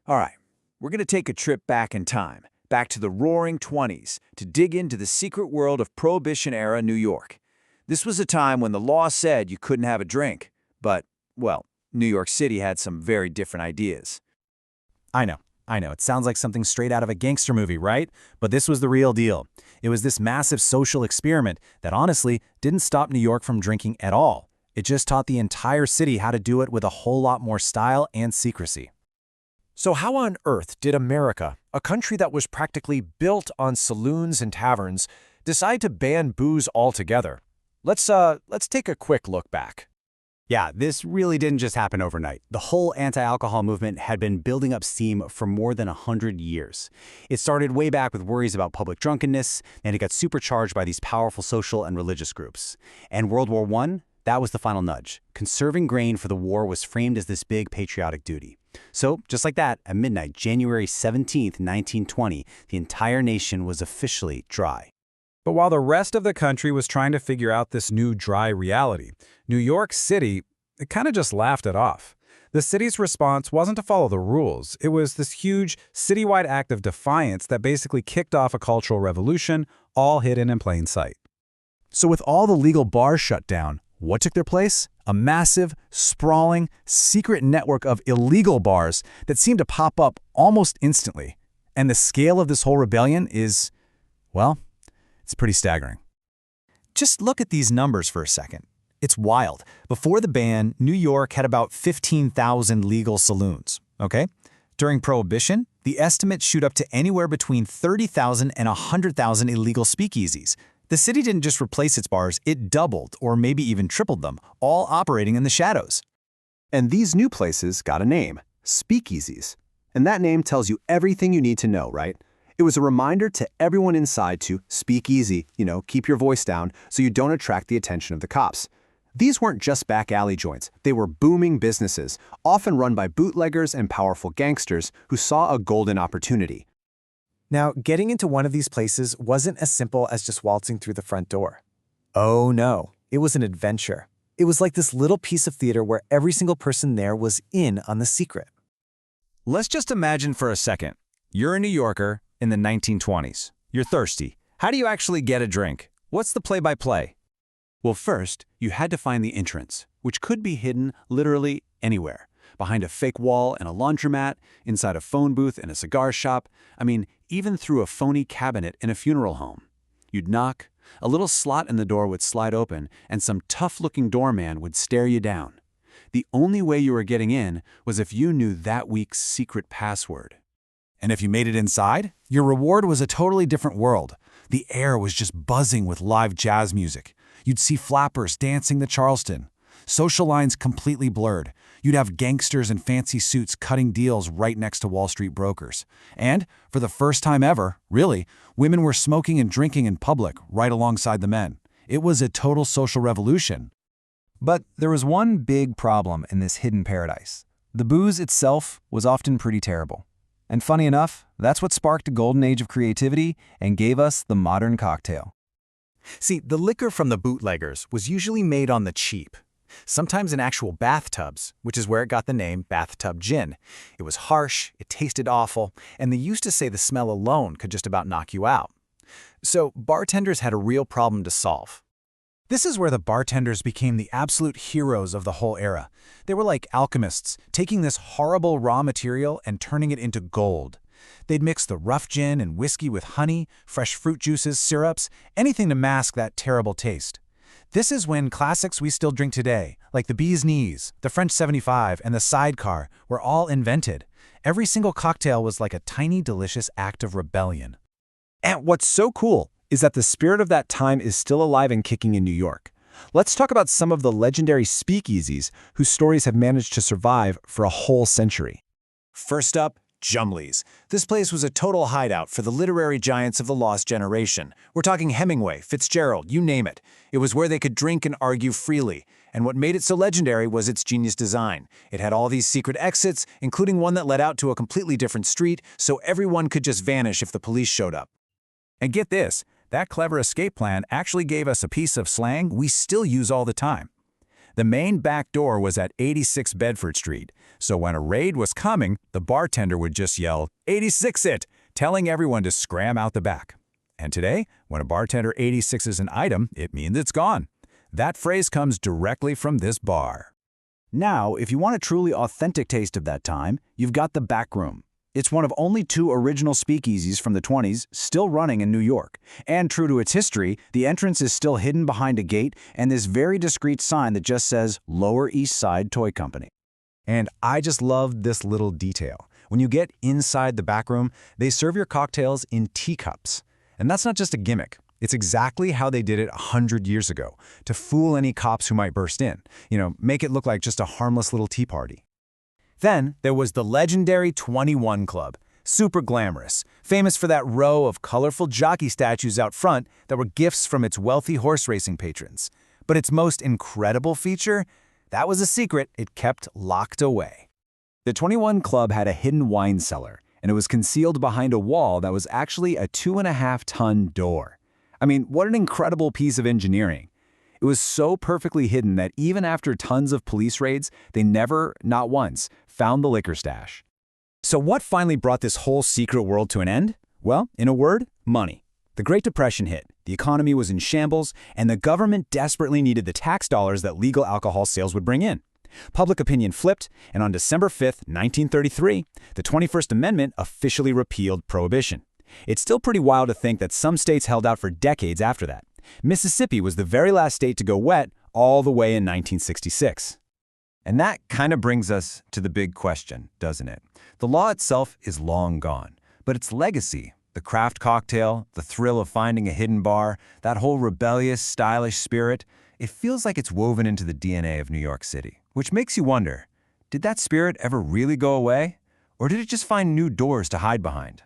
All right, we're going to take a trip back in time, back to the Roaring Twenties, to dig into the secret world of Prohibition-era New York. This was a time when the law said you couldn't have a drink, but, well, New York City had some very different ideas. I know. It sounds like something straight out of a gangster movie, right? But this was the real deal. It was this massive social experiment that honestly didn't stop New York from drinking at all. It just taught the entire city how to do it with a whole lot more style and secrecy. So how on earth did America, a country that was practically built on saloons and taverns, decide to ban booze altogether? Let's take a quick look back. Yeah, this really didn't just happen overnight. The whole anti-alcohol movement had been building up steam for more than 100 years. It started way back with worries about public drunkenness, and it got supercharged by these powerful social and religious groups. And World War I, that was the final nudge. Conserving grain for the war was framed as this big patriotic duty. So, just like that, at midnight, January 17th, 1920, the entire nation was officially dry. But while the rest of the country was trying to figure out this new dry reality, New York City, it kind of just laughed it off. The city's response wasn't to follow the rules. It was this huge citywide act of defiance that basically kicked off a cultural revolution, all hidden in plain sight. So with all the legal bars shut down, what took their place? A massive, sprawling, secret network of illegal bars that seemed to pop up almost instantly. And the scale of this whole rebellion is, well, it's pretty staggering. Just look at these numbers for a second. It's wild. Before the ban, New York had about 15,000 legal saloons, okay? During Prohibition, the estimates shoot up to anywhere between 30,000 and 100,000 illegal speakeasies. The city didn't just replace its bars, it doubled or maybe even tripled them, all operating in the shadows. And these new places got a name, speakeasies. And that name tells you everything you need to know, right? It was a reminder to everyone inside to speak easy, keep your voice down so you don't attract the attention of the cops. These weren't just back alley joints. They were booming businesses, often run by bootleggers and powerful gangsters who saw a golden opportunity. Now, getting into one of these places wasn't as simple as just waltzing through the front door. Oh no, it was an adventure. It was like this little piece of theater where every single person there was in on the secret. Let's just imagine for a second. You're a New Yorker in the 1920s. You're thirsty. How do you actually get a drink? What's the play-by-play? Well, first, you had to find the entrance, which could be hidden literally anywhere. Behind a fake wall in a laundromat, inside a phone booth in a cigar shop, even through a phony cabinet in a funeral home. You'd knock, a little slot in the door would slide open, and some tough-looking doorman would stare you down. The only way you were getting in was if you knew that week's secret password. And if you made it inside, your reward was a totally different world. The air was just buzzing with live jazz music. You'd see flappers dancing the Charleston. Social lines completely blurred. You'd have gangsters in fancy suits cutting deals right next to Wall Street brokers. And, for the first time ever, really, women were smoking and drinking in public right alongside the men. It was a total social revolution. But there was one big problem in this hidden paradise. The booze itself was often pretty terrible. And funny enough, that's what sparked a golden age of creativity and gave us the modern cocktail. See, the liquor from the bootleggers was usually made on the cheap. Sometimes in actual bathtubs, which is where it got the name bathtub gin. It was harsh, it tasted awful, and they used to say the smell alone could just about knock you out. So bartenders had a real problem to solve. This is where the bartenders became the absolute heroes of the whole era. They were like alchemists, taking this horrible raw material and turning it into gold. They'd mix the rough gin and whiskey with honey, fresh fruit juices, syrups, anything to mask that terrible taste. This is when classics we still drink today, like the Bee's Knees, the French 75, and the Sidecar, were all invented. Every single cocktail was like a tiny, delicious act of rebellion. And what's so cool is that the spirit of that time is still alive and kicking in New York. Let's talk about some of the legendary speakeasies whose stories have managed to survive for a whole century. First up, Jumley's. This place was a total hideout for the literary giants of the lost generation. We're talking Hemingway, Fitzgerald, you name it. It was where they could drink and argue freely. And what made it so legendary was its genius design. It had all these secret exits, including one that led out to a completely different street, so everyone could just vanish if the police showed up. And get this, that clever escape plan actually gave us a piece of slang we still use all the time. The main back door was at 86 Bedford Street, so when a raid was coming, the bartender would just yell, 86 it, telling everyone to scram out the back. And today, when a bartender 86s an item, it means it's gone. That phrase comes directly from this bar. Now, if you want a truly authentic taste of that time, you've got the back room. It's one of only 2 original speakeasies from the 20s still running in New York. And true to its history, the entrance is still hidden behind a gate and this very discreet sign that just says Lower East Side Toy Company. And I just love this little detail. When you get inside the back room, they serve your cocktails in teacups. And that's not just a gimmick. It's exactly how they did it 100 years ago, to fool any cops who might burst in. Make it look like just a harmless little tea party. Then there was the legendary 21 Club, super glamorous, famous for that row of colorful jockey statues out front that were gifts from its wealthy horse racing patrons. But its most incredible feature? That was a secret it kept locked away. The 21 Club had a hidden wine cellar, and it was concealed behind a wall that was actually a 2.5-ton door. I mean, what an incredible piece of engineering. It was so perfectly hidden that even after tons of police raids, they never, not once, found the liquor stash. So what finally brought this whole secret world to an end? Well, in a word, money. The Great Depression hit, the economy was in shambles, and the government desperately needed the tax dollars that legal alcohol sales would bring in. Public opinion flipped, and on December 5, 1933, the 21st Amendment officially repealed Prohibition. It's still pretty wild to think that some states held out for decades after that. Mississippi was the very last state to go wet all the way in 1966. And that kind of brings us to the big question, doesn't it? The law itself is long gone, but its legacy, the craft cocktail, the thrill of finding a hidden bar, that whole rebellious, stylish spirit, it feels like it's woven into the DNA of New York City. Which makes you wonder, did that spirit ever really go away? Or did it just find new doors to hide behind?